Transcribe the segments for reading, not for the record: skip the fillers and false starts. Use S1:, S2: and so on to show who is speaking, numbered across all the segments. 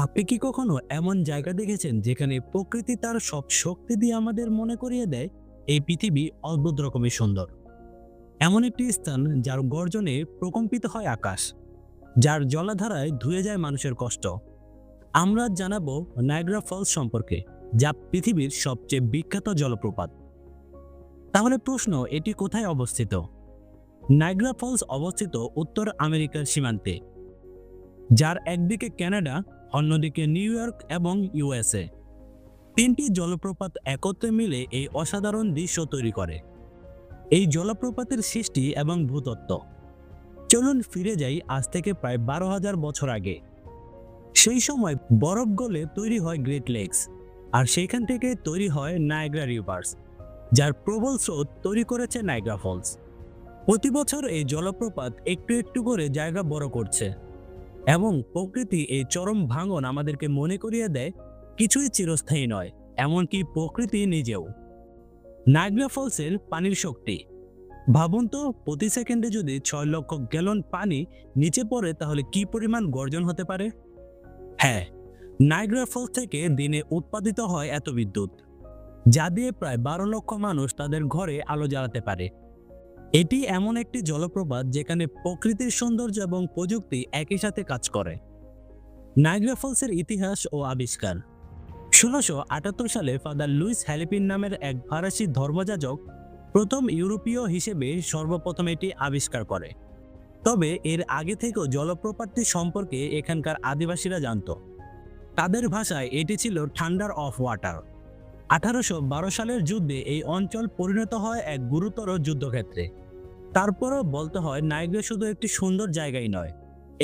S1: আপনি কি কখনো এমন জায়গা দেখেছেন যেখানে প্রকৃতি তার সব শক্তি দিয়ে আমাদের মনে করিয়ে দেয় এই পৃথিবী অদ্ভুত রকমের সুন্দর? এমন একটি স্থান যার গর্জনে প্রকম্পিত হয় আকাশ, যার জলাধারায় ধুয়ে যায় মানুষের কষ্ট। আমরা জানাবো নায়াগ্রা ফলস সম্পর্কে, যা পৃথিবীর সবচেয়ে বিখ্যাত জলপ্রপাত। তাহলে প্রশ্ন, এটি কোথায় অবস্থিত? নায়াগ্রা ফলস অবস্থিত উত্তর আমেরিকার সীমান্তে, যার একদিকে কানাডা, অন্যদিকে নিউ ইয়র্ক এবং ইউএসএ। তিনটি জলপ্রপাত একত্রে মিলে এই অসাধারণ দৃশ্য তৈরি করে। এই জলপ্রপাতের সৃষ্টি এবং ভূতত্ত্ব। চলুন ফিরে যাই আজ থেকে প্রায় 12,000 বছর আগে। সেই সময় বরফ গলে তৈরি হয় গ্রেট লেকস, আর সেইখান থেকে তৈরি হয় নায়াগ্রা রিভার্স, যার প্রবল স্রোত তৈরি করেছে নায়াগ্রা ফলস। প্রতি বছর এই জলপ্রপাত একটু একটু করে জায়গা বড় করছে, এবং প্রকৃতি এই চরম ভাঙন আমাদেরকে মনে করিয়ে দেয় কিছুই চিরস্থায়ী নয়, এমনকি প্রকৃতি নিজেও। নায়াগ্রা ফলসের পানির শক্তি। ভাবুন তো, প্রতি সেকেন্ডে যদি 6 লক্ষ গ্যালন পানি নিচে পড়ে তাহলে কি পরিমাণ গর্জন হতে পারে? হ্যাঁ, নায়াগ্রা ফলস থেকে দিনে উৎপাদিত হয় এত বিদ্যুৎ, যা দিয়ে প্রায় 12 লক্ষ মানুষ তাদের ঘরে আলো জ্বালাতে পারে। এটি এমন একটি জলপ্রপাত যেখানে প্রকৃতির সৌন্দর্য এবং প্রযুক্তি একই সাথে কাজ করে। নায়াগ্রা ফলসের ইতিহাস ও আবিষ্কার। 1678 সালে ফাদার লুইস হ্যালিপিন নামের এক ফরাসি ধর্মযাজক প্রথম ইউরোপীয় হিসেবে সর্বপ্রথম এটি আবিষ্কার করে। তবে এর আগে থেকেও জলপ্রপাতটি সম্পর্কে এখানকার আদিবাসীরা জানত। তাদের ভাষায় এটি ছিল থান্ডার অফ ওয়াটার। 1812 সালের যুদ্ধে এই অঞ্চল পরিণত হয় এক গুরুতর যুদ্ধক্ষেত্রে। তারপরও বলতে হয়, নায়াগ্রা শুধু একটি সুন্দর জায়গাই নয়,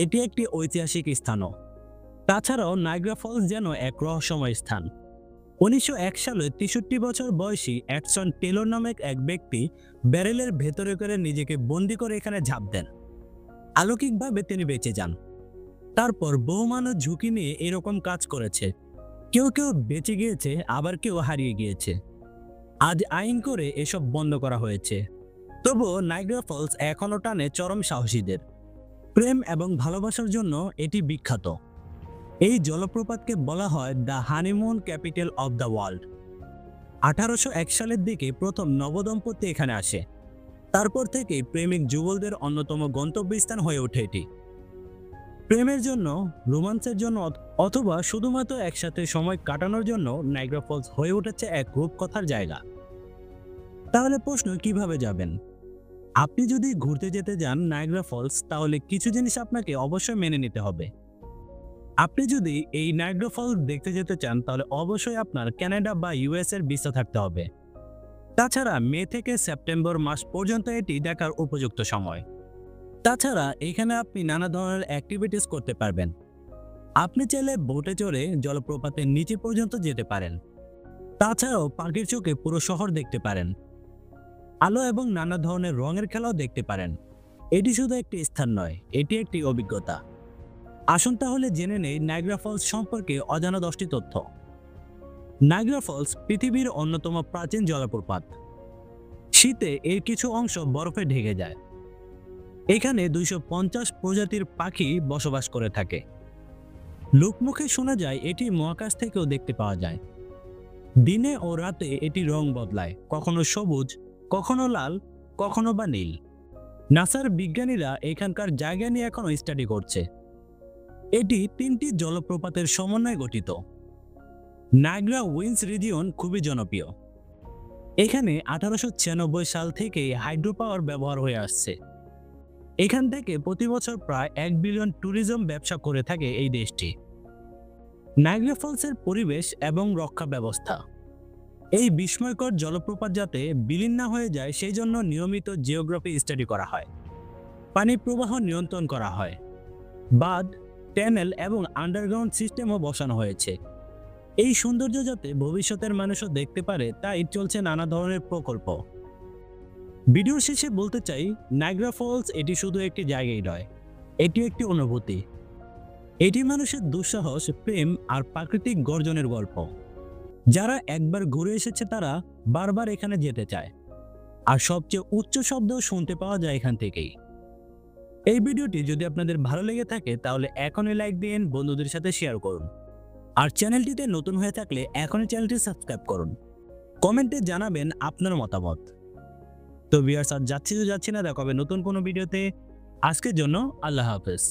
S1: এটি একটি ঐতিহাসিক স্থানও। তাছাড়াও নায়াগ্রা ফলস যেন এক রহস্যময় স্থান। 1901 সালে 63 বছর বয়সী অ্যাডসন টেলর নামক এক ব্যক্তি ব্যারেলের ভেতরে করে নিজেকে বন্দি করে এখানে ঝাঁপ দেন। অলৌকিকভাবে তিনি বেঁচে যান। তারপর বহু মানুষ ঝুঁকি নিয়ে এরকম কাজ করেছে। কেউ কেউ বেঁচে গিয়েছে, আবার কেউ হারিয়ে গিয়েছে। আজ আইন করে এসব বন্ধ করা হয়েছে। তবুও নায়াগ্রা ফলস এখনও টানে চরম সাহসীদের। প্রেম এবং ভালোবাসার জন্য এটি বিখ্যাত। এই জলপ্রপাতকে বলা হয় the honeymoon capital of the world. 1801 সালের দিকে প্রথম নবদম্পতি এখানে আসে। তারপর থেকে প্রেমিক যুগলদের অন্যতম গন্তব্যস্থান হয়ে ওঠে এটি। প্রেমের জন্য, রোমান্সের জন্য, অথবা শুধুমাত্র একসাথে সময় কাটানোর জন্য নায়াগ্রা ফলস হয়ে উঠেছে এক রূপকথার জায়গা। তাহলে প্রশ্ন, কিভাবে যাবেন? আপনি যদি ঘুরতে যেতে যান নায়াগ্রা ফলস, তাহলে কিছু জিনিস আপনাকে অবশ্যই মেনে নিতে হবে। আপনি যদি এই নায়াগ্রা ফলস দেখতে যেতে চান তাহলে অবশ্যই আপনার কানাডা বা ইউএস এর ভিসা থাকতে হবে। তাছাড়া মে থেকে সেপ্টেম্বর মাস পর্যন্ত এটি দেখার উপযুক্ত সময়। তাছাড়া এখানে আপনি নানা ধরনের অ্যাক্টিভিটিস করতে পারবেন। আপনি চাইলে বোটে চড়ে জলপ্রপাতের নিচে পর্যন্ত যেতে পারেন। তাছাড়াও পাখির চোখে পুরো শহর দেখতে পারেন। আলো এবং নানা ধরনের রঙের খেলাও দেখতে পারেন। এটি শুধু একটি স্থান নয়, এটি একটি অভিজ্ঞতা। আসুন তাহলে জেনে নেই নায়াগ্রা ফলস সম্পর্কে অজানা 10টি তথ্য। নায়াগ্রা ফলস পৃথিবীর অন্যতম প্রাচীন জলপ্রপাত। শীতে এর কিছু অংশ বরফে ঢেকে যায়। এখানে 250 প্রজাতির পাখি বসবাস করে থাকে। লোকমুখে শোনা যায় এটি মহাকাশ থেকেও দেখতে পাওয়া যায়। দিনে ও রাতে এটি রং বদলায়, কখনো সবুজ, কখনো লাল, কখনো বা নীল। নাসার বিজ্ঞানীরা এখানকার জায়গা নিয়ে এখনো স্টাডি করছে। এটি 3টি জলপ্রপাতের সমন্বয়ে গঠিত। নায়াগ্রা উইন্স রিজিয়ন খুবই জনপ্রিয়। এখানে 1896 সাল থেকে হাইড্রো পাওয়ার ব্যবহার হয়ে আসছে। এখান থেকে প্রতি বছর প্রায় 1 বিলিয়ন ট্যুরিজম ব্যবসা করে থাকে এই দেশটি। নায়াগ্রা ফলসের পরিবেশ এবং রক্ষা ব্যবস্থা। এই বিস্ময়কর জলপ্রপাত যাতে বিলীন না হয়ে যায় সেই জন্য নিয়মিত জিওগ্রাফি স্টাডি করা হয়। পানি প্রবাহ নিয়ন্ত্রণ করা হয়। বাঁধ, টানেল এবং আন্ডারগ্রাউন্ড সিস্টেমও বসানো হয়েছে। এই সৌন্দর্য যাতে ভবিষ্যতের মানুষও দেখতে পারে তাই চলছে নানা ধরনের প্রকল্প। ভিডিও শেষে বলতে চাই, নায়াগ্রা ফলস এটি শুধু একটি জায়গাই নয়, এটি একটি অনুভূতি। এটি মানুষের দুঃসাহস, প্রেম আর প্রাকৃতিক গর্জনের গল্প। যারা একবার ঘুরে এসেছে তারা বারবার এখানে যেতে চায়, আর সবচেয়ে উচ্চ শব্দ শুনতে পাওয়া যায় এখান থেকেই। এই ভিডিওটি যদি আপনাদের ভালো লেগে থাকে তাহলে এখনই লাইক দিন, বন্ধুদের সাথে শেয়ার করুন। আর চ্যানেলটিতে নতুন হয়ে থাকলে এখনই চ্যানেলটি সাবস্ক্রাইব করুন। কমেন্টে জানাবেন আপনার মতামত। তো ভিউয়ার্স, আর যাচ্ছি না, দেখা হবে নতুন কোনো ভিডিওতে। আজকের জন্য আল্লাহ হাফেজ।